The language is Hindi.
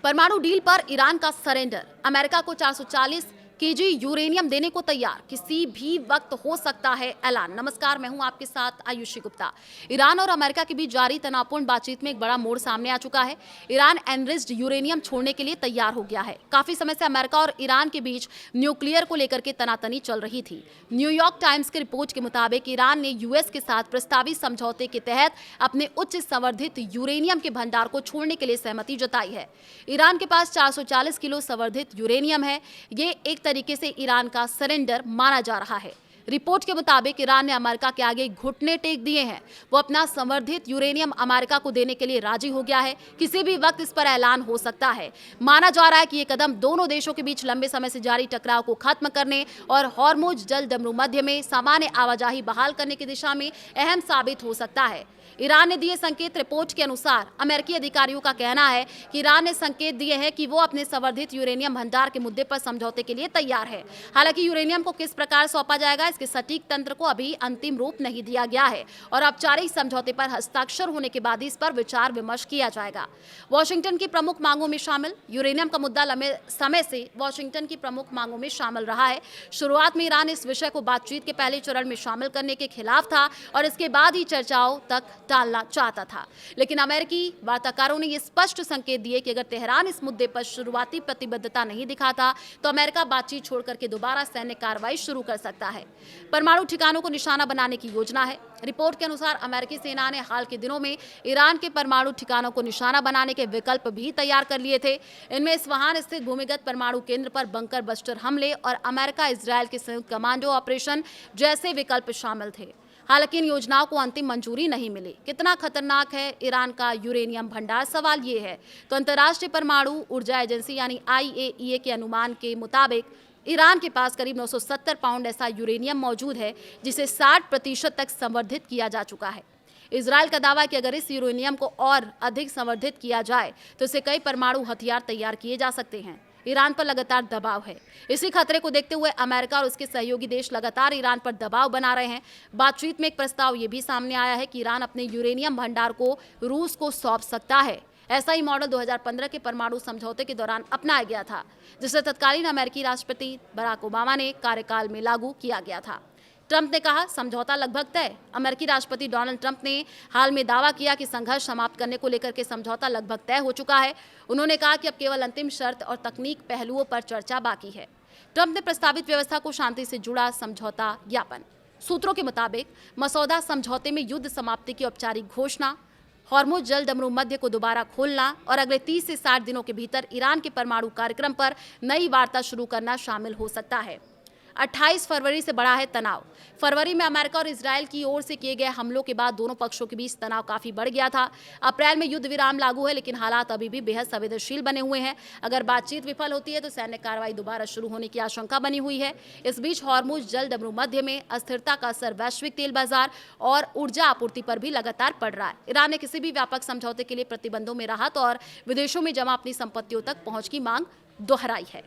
परमाणु डील पर ईरान का सरेंडर, अमेरिका को 440 केजी यूरेनियम देने को तैयार, किसी भी वक्त हो सकता है ऐलान। नमस्कार, मैं हूं आपके साथ आयुषी गुप्ता। ईरान और अमेरिका के बीच जारी तनावपूर्ण बातचीत में एक बड़ा मोड़ सामने आ चुका है। ईरान एनरिच्ड यूरेनियम छोड़ने के लिए तैयार हो गया है। काफी समय से अमेरिका और ईरान के बीच न्यूक्लियर को लेकर के तनातनी चल रही थी। न्यूयॉर्क टाइम्स की रिपोर्ट के मुताबिक ईरान ने यूएस के साथ प्रस्तावित समझौते के तहत अपने उच्च संवर्धित यूरेनियम के भंडार को छोड़ने के लिए सहमति जताई है। ईरान के पास 440 किलो संवर्धित यूरेनियम है। ये एक तरीके से ईरान का सरेंडर माना जा रहा है। रिपोर्ट के मुताबिक ईरान ने अमेरिका के आगे घुटने टेक दिए हैं। वो अपना संवर्धित यूरेनियम अमेरिका को देने के लिए राजी हो गया है। किसी भी वक्त इस पर ऐलान हो सकता है। माना जा रहा है कि ये कदम दोनों देशों के बीच लंबे समय से जारी टकराव को खत्म करने और हॉर्मुज जल डमरू मध्य में सामान्य आवाजाही बहाल करने की दिशा में अहम साबित हो सकता है। ईरान ने दिए संकेत। रिपोर्ट के अनुसार अमेरिकी अधिकारियों का कहना है कि ईरान ने संकेत दिए हैं कि वो अपने संवर्धित यूरेनियम भंडार के मुद्दे पर समझौते के लिए तैयार है। हालांकि यूरेनियम को किस प्रकार सौंपा जाएगा, इसके सटीक तंत्र को अभी अंतिम रूप नहीं दिया गया है और औपचारिक समझौते पर हस्ताक्षर होने के बाद इस पर विचार विमर्श किया जाएगा। वॉशिंगटन की प्रमुख मांगों में शामिल यूरेनियम का मुद्दा लंबे समय से वॉशिंगटन की प्रमुख मांगों में शामिल रहा है। शुरुआत में ईरान इस विषय को बातचीत के पहले चरण में शामिल करने के खिलाफ था और इसके बाद ही चर्चाओं तक टालना चाहता था, लेकिन अमेरिकी वार्ताकारों ने यह स्पष्ट संकेत दिए कि अगर तेहरान इस मुद्दे पर शुरुआती प्रतिबद्धता नहीं दिखाता तो अमेरिका बातचीत छोड़कर के दोबारा सैन्य कार्रवाई शुरू कर सकता है। परमाणु ठिकानों को निशाना बनाने की योजना है। रिपोर्ट के अनुसार अमेरिकी सेना ने हाल के दिनों में ईरान के परमाणु ठिकानों को निशाना बनाने के विकल्प भी तैयार कर लिए थे। इनमें इस्फहान स्थित भूमिगत परमाणु केंद्र पर बंकर बस्टर हमले और अमेरिका इजरायल के संयुक्त कमांडो ऑपरेशन जैसे विकल्प शामिल थे। हालांकि इन योजनाओं को अंतिम मंजूरी नहीं मिली। कितना खतरनाक है ईरान का यूरेनियम भंडार, सवाल ये है। तो अंतर्राष्ट्रीय परमाणु ऊर्जा एजेंसी यानी IAEA के अनुमान के मुताबिक ईरान के पास करीब 970 पाउंड ऐसा यूरेनियम मौजूद है जिसे 60% तक संवर्धित किया जा चुका है। इजरायल का दावा है कि अगर इस यूरेनियम को और अधिक संवर्धित किया जाए तो इससे कई परमाणु हथियार तैयार किए जा सकते हैं। ईरान पर लगातार दबाव है। इसी खतरे को देखते हुए अमेरिका और उसके सहयोगी देश लगातार ईरान पर दबाव बना रहे हैं। बातचीत में एक प्रस्ताव ये भी सामने आया है कि ईरान अपने यूरेनियम भंडार को रूस को सौंप सकता है। ऐसा ही मॉडल 2015 के परमाणु समझौते के दौरान अपनाया गया था, जिसे तत्कालीन अमेरिकी राष्ट्रपति बराक ओबामा ने कार्यकाल में लागू किया गया था। ट्रंप ने कहा समझौता लगभग तय। अमेरिकी राष्ट्रपति डोनाल्ड ट्रंप ने हाल में दावा किया कि संघर्ष समाप्त करने को लेकर के समझौता लगभग तय हो चुका है। उन्होंने कहा कि अब केवल अंतिम शर्त और तकनीक पहलुओं पर चर्चा बाकी है। ट्रंप ने प्रस्तावित व्यवस्था को शांति से जुड़ा समझौता ज्ञापन। सूत्रों के मुताबिक मसौदा समझौते में युद्ध समाप्ति की औपचारिक घोषणा, हॉर्मुज जल डमरू मध्य को दोबारा खोलना और अगले 30 से 60 दिनों के भीतर ईरान के परमाणु कार्यक्रम पर नई वार्ता शुरू करना शामिल हो सकता है। 28 फरवरी से बढ़ा है तनाव। फरवरी में अमेरिका और इजरायल की ओर से किए गए हमलों के बाद दोनों पक्षों के बीच तनाव काफी बढ़ गया था। अप्रैल में युद्ध विराम लागू है, लेकिन हालात अभी भी बेहद संवेदनशील बने हुए हैं। अगर बातचीत विफल होती है तो सैन्य कार्रवाई दोबारा शुरू होने की आशंका बनी हुई है। इस बीच हॉर्मुज जल डमरू मध्य में अस्थिरता का असर वैश्विक तेल बाजार और ऊर्जा आपूर्ति पर भी लगातार पड़ रहा है। ईरान ने किसी भी व्यापक समझौते के लिए प्रतिबंधों में राहत और विदेशों में जमा अपनी संपत्तियों तक पहुंच की मांग दोहराई है।